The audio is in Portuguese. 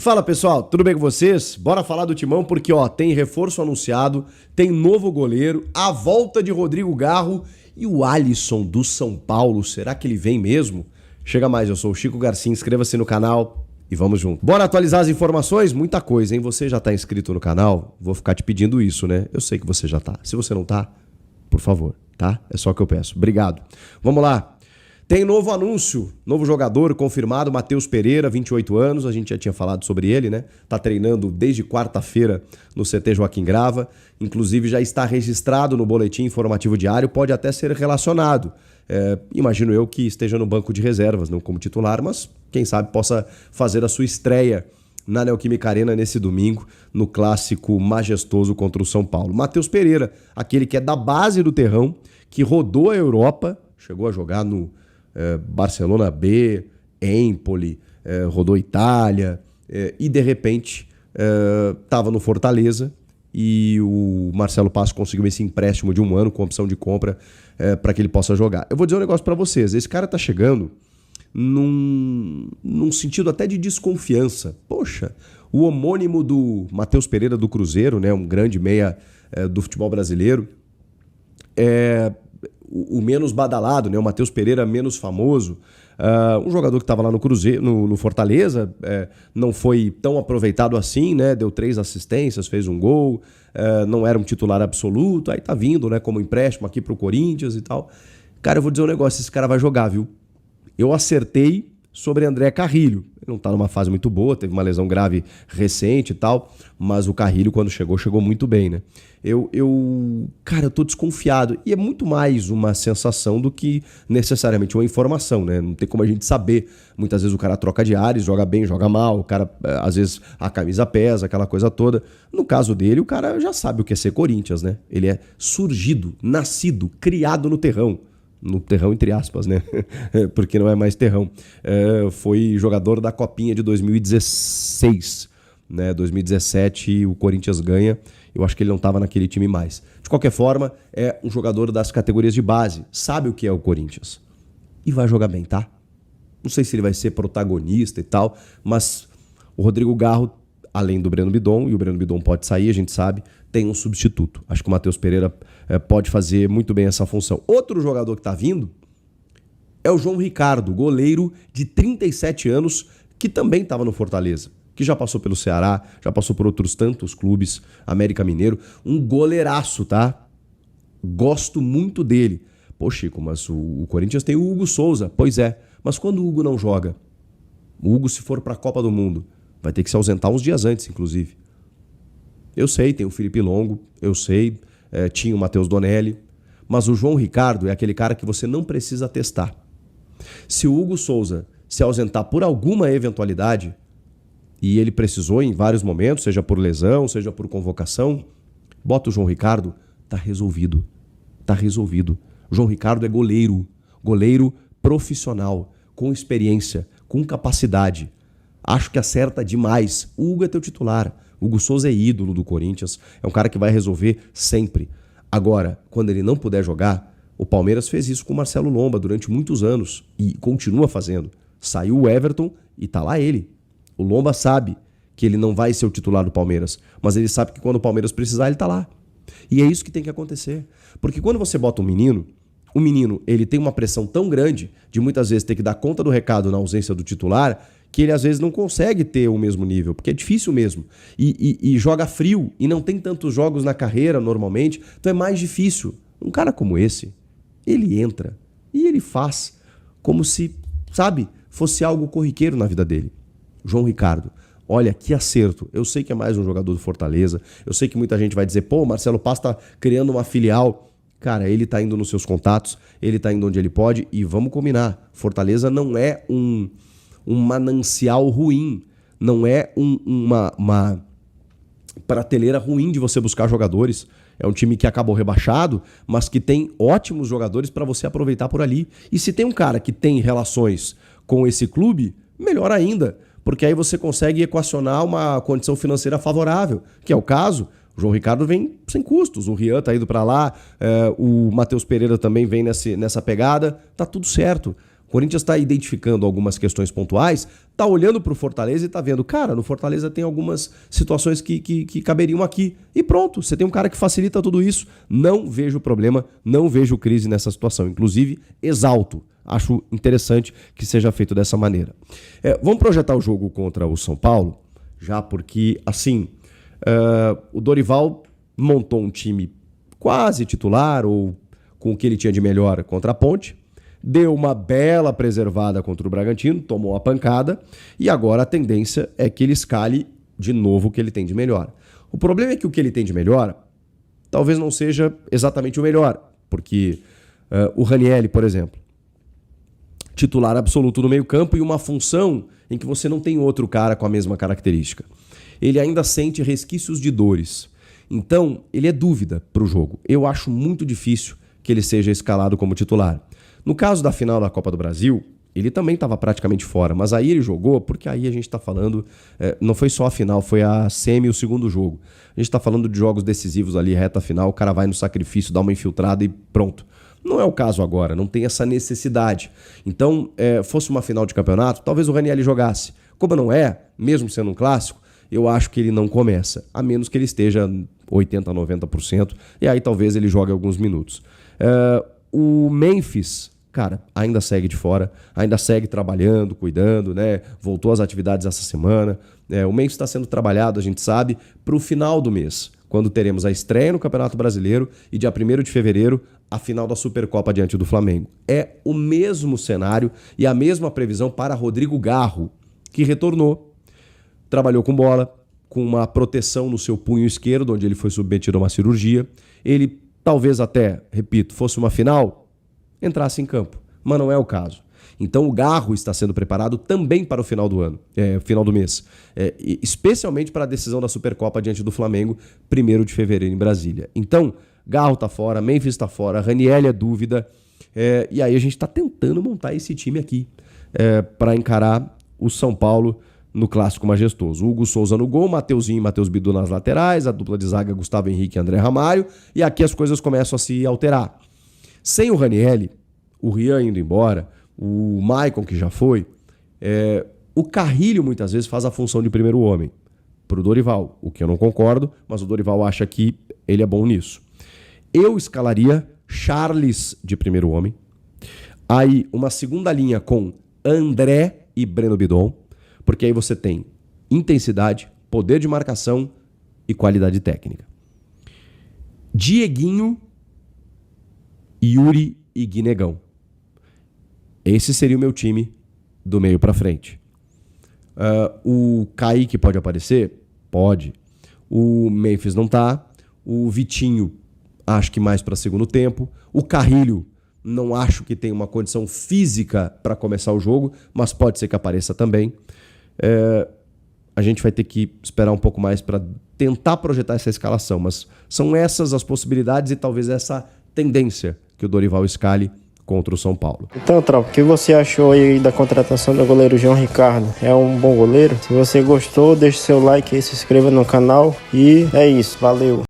Fala pessoal, tudo bem com vocês? Bora falar do Timão porque tem reforço anunciado, tem novo goleiro, a volta de Rodrigo Garro e o Alisson do São Paulo. Será que ele vem mesmo? Chega mais, eu sou o Chico Garcia, inscreva-se no canal e vamos junto. Bora atualizar as informações? Muita coisa, hein? Você já tá inscrito no canal? Vou ficar te pedindo isso, né? Eu sei que você já tá. Se você não tá, por favor, tá? É só o que eu peço. Obrigado. Vamos lá. Tem novo anúncio, novo jogador confirmado, Matheus Pereira, 28 anos, a gente já tinha falado sobre ele, né? Tá treinando desde quarta-feira no CT Joaquim Grava, inclusive já está registrado no boletim informativo diário, pode até ser relacionado. Imagino eu que esteja no banco de reservas, não como titular, mas quem sabe possa fazer a sua estreia na Neoquímica Arena nesse domingo, no clássico majestoso contra o São Paulo. Matheus Pereira, aquele que é da base do terrão, que rodou a Europa, chegou a jogar no Barcelona B, Empoli, rodou Itália e de repente estava no Fortaleza e o Marcelo Passo conseguiu esse empréstimo de 1 ano com opção de compra para que ele possa jogar. Eu vou dizer um negócio para vocês, esse cara tá chegando num sentido até de desconfiança. Poxa, o homônimo do Matheus Pereira do Cruzeiro, né, um grande meia do futebol brasileiro, o menos badalado, né? O Matheus Pereira menos famoso, um jogador que estava lá no Cruzeiro, no Fortaleza, não foi tão aproveitado assim, né? Deu 3 assistências, fez um gol, não era um titular absoluto, aí tá vindo, né, como empréstimo aqui pro Corinthians e tal. Cara, eu vou dizer um negócio, esse cara vai jogar, viu? Eu acertei sobre André Carrilho. Ele não tá numa fase muito boa, teve uma lesão grave recente e tal, mas o Carrilho, quando chegou muito bem, né? Cara, eu tô desconfiado. E é muito mais uma sensação do que necessariamente uma informação, né? Não tem como a gente saber. Muitas vezes o cara troca de ares, joga bem, joga mal, o cara, às vezes, a camisa pesa, aquela coisa toda. No caso dele, o cara já sabe o que é ser Corinthians, né? Ele é surgido, nascido, criado no terrão. No terrão, entre aspas, né? Porque não é mais terrão. Foi jogador da Copinha de 2016, né? 2017 o Corinthians ganha. Eu acho que ele não estava naquele time mais. De qualquer forma, é um jogador das categorias de base. Sabe o que é o Corinthians. E vai jogar bem, tá? Não sei se ele vai ser protagonista e tal, mas o Rodrigo Garro, além do Breno Bidon, e o Breno Bidon pode sair, a gente sabe, tem um substituto. Acho que o Matheus Pereira pode fazer muito bem essa função. Outro jogador que está vindo é o João Ricardo, goleiro de 37 anos, que também estava no Fortaleza, que já passou pelo Ceará, já passou por outros tantos clubes, América Mineiro. Um goleiraço, tá? Gosto muito dele. Pô, Chico, mas o Corinthians tem o Hugo Souza. Pois é, mas quando o Hugo não joga? O Hugo, se for para a Copa do Mundo, vai ter que se ausentar uns dias antes, inclusive. Eu sei, tem o Felipe Longo, eu sei, tinha o Matheus Donelli, mas o João Ricardo é aquele cara que você não precisa testar. Se o Hugo Souza se ausentar por alguma eventualidade, e ele precisou em vários momentos, seja por lesão, seja por convocação, bota o João Ricardo, tá resolvido. Tá resolvido. O João Ricardo é goleiro profissional, com experiência, com capacidade. Acho que acerta demais. O Hugo é teu titular. O Hugo Souza é ídolo do Corinthians. É um cara que vai resolver sempre. Agora, quando ele não puder jogar, o Palmeiras fez isso com o Marcelo Lomba durante muitos anos. E continua fazendo. Saiu o Everton e tá lá ele. O Lomba sabe que ele não vai ser o titular do Palmeiras. Mas ele sabe que quando o Palmeiras precisar, ele tá lá. E é isso que tem que acontecer. Porque quando você bota um menino, o menino ele tem uma pressão tão grande de muitas vezes ter que dar conta do recado na ausência do titular, que ele às vezes não consegue ter o mesmo nível, porque é difícil mesmo. E joga frio, e não tem tantos jogos na carreira normalmente, então é mais difícil. Um cara como esse, ele entra e ele faz como se, sabe, fosse algo corriqueiro na vida dele. João Ricardo, olha, que acerto. Eu sei que é mais um jogador do Fortaleza, eu sei que muita gente vai dizer, pô, o Marcelo Passo tá criando uma filial. Cara, ele tá indo nos seus contatos, ele tá indo onde ele pode, e vamos combinar, Fortaleza não é um manancial ruim, não é uma prateleira ruim de você buscar jogadores. É um time que acabou rebaixado, mas que tem ótimos jogadores para você aproveitar por ali. E se tem um cara que tem relações com esse clube, melhor ainda, porque aí você consegue equacionar uma condição financeira favorável, que é o caso. O João Ricardo vem sem custos, o Rian tá indo para lá, o Matheus Pereira também vem nessa pegada, tá tudo certo. O Corinthians está identificando algumas questões pontuais, está olhando para o Fortaleza e está vendo, cara, no Fortaleza tem algumas situações que caberiam aqui. E pronto, você tem um cara que facilita tudo isso. Não vejo problema, não vejo crise nessa situação. Inclusive, exalto. Acho interessante que seja feito dessa maneira. Vamos projetar o jogo contra o São Paulo, já porque, assim, o Dorival montou um time quase titular ou com o que ele tinha de melhor contra a Ponte. Deu uma bela preservada contra o Bragantino, tomou a pancada e agora a tendência é que ele escale de novo o que ele tem de melhor. O problema é que o que ele tem de melhor talvez não seja exatamente o melhor, porque o Ranieri, por exemplo, titular absoluto no meio-campo e uma função em que você não tem outro cara com a mesma característica. Ele ainda sente resquícios de dores. Então, ele é dúvida para o jogo. Eu acho muito difícil que ele seja escalado como titular. No caso da final da Copa do Brasil, ele também estava praticamente fora, mas aí ele jogou porque aí a gente está falando, não foi só a final, foi a semi e o segundo jogo. A gente está falando de jogos decisivos ali, reta final, o cara vai no sacrifício, dá uma infiltrada e pronto. Não é o caso agora, não tem essa necessidade. Então, fosse uma final de campeonato, talvez o Ranieri jogasse. Como não é, mesmo sendo um clássico, eu acho que ele não começa, a menos que ele esteja 80%, 90%, e aí talvez ele jogue alguns minutos. O Memphis, cara, ainda segue de fora, ainda segue trabalhando, cuidando, né? Voltou às atividades essa semana. O Memphis está sendo trabalhado, a gente sabe, para o final do mês, quando teremos a estreia no Campeonato Brasileiro e dia 1º de fevereiro, a final da Supercopa diante do Flamengo. É o mesmo cenário e a mesma previsão para Rodrigo Garro, que retornou, trabalhou com bola, com uma proteção no seu punho esquerdo, onde ele foi submetido a uma cirurgia. Ele talvez até, repito, fosse uma final, entrasse em campo, mas não é o caso. Então o Garro está sendo preparado também para o final do ano, final do mês, especialmente para a decisão da Supercopa diante do Flamengo, 1º de fevereiro em Brasília. Então, Garro está fora, Memphis está fora, Ranieri é dúvida, e aí a gente está tentando montar esse time aqui para encarar o São Paulo no Clássico Majestoso. Hugo Souza no gol, Mateuzinho e Matheus Bidu nas laterais, a dupla de zaga Gustavo Henrique e André Ramalho, e aqui as coisas começam a se alterar. Sem o Ranieri, o Rian indo embora, o Maicon que já foi, o Carrilho muitas vezes faz a função de primeiro homem para o Dorival, o que eu não concordo, mas o Dorival acha que ele é bom nisso. Eu escalaria Charles de primeiro homem, aí uma segunda linha com André e Breno Bidon, porque aí você tem intensidade, poder de marcação e qualidade técnica. Dieguinho, Yuri e Guinegão. Esse seria o meu time do meio para frente. O Kaique pode aparecer? Pode. O Memphis não tá. O Vitinho, acho que mais para segundo tempo. O Carrilho, não acho que tem uma condição física para começar o jogo, mas pode ser que apareça também. A gente vai ter que esperar um pouco mais para tentar projetar essa escalação, mas são essas as possibilidades e talvez essa tendência que o Dorival escale contra o São Paulo. Então, tropa, o que você achou aí da contratação do goleiro João Ricardo? É um bom goleiro? Se você gostou, deixe seu like aí, se inscreva no canal e é isso, valeu!